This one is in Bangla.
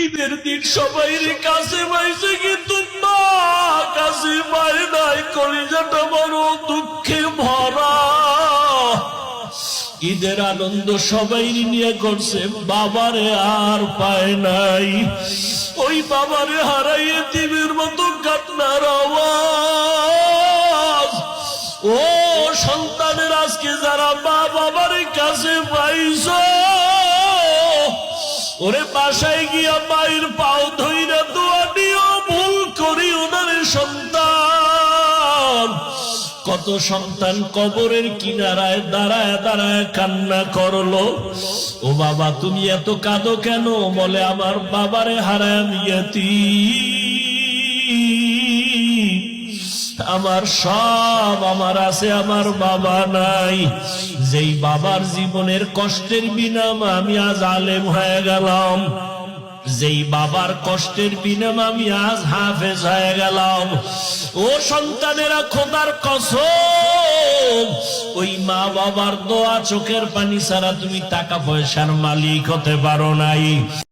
ঈদের দিন সবাই কাছে পাইছে, কিন্তু মা কাছে পায় নাই। কলিজাটা বড় দুঃখে ভরা। ঈদের আনন্দ সবাই নিয়ে করছে, বাবারে আর পায় নাই। ওই বাবারে হারাইয়ে দিবের মতো কান্নার আওয়াজ। ও সন্তানের আজকে যারা মা বাবার কাছে পাইছ, ওরে বাসায় গিয়া মায়ের পাও ধইরা দোয়া দিও, ভুল করি ওনার সন্তান। কত সন্তান কবরের কিনারায় দাঁড়ায় দাঁড়ায় কান্না করলো, ও বাবা তুমি এত কাঁদো কেন? বলে আমার বাবারে হারায় আমি ইয়াতীম, আমার সব আমার আছে, আমার বাবা নাই। যেই বাবার জীবনের কষ্টের বিনামে আমি আজ আলেম হয়ে গেলাম, যেই বাবার কষ্টের বিনামে আমি আজ হাফেজ হয়ে গেলাম। ও সন্তানেরা, খোদার কসম, ওই মা বাবার দোয়া চোখের পানি ছাড়া তুমি টাকা পয়সার মালিক হতে পারো নাই।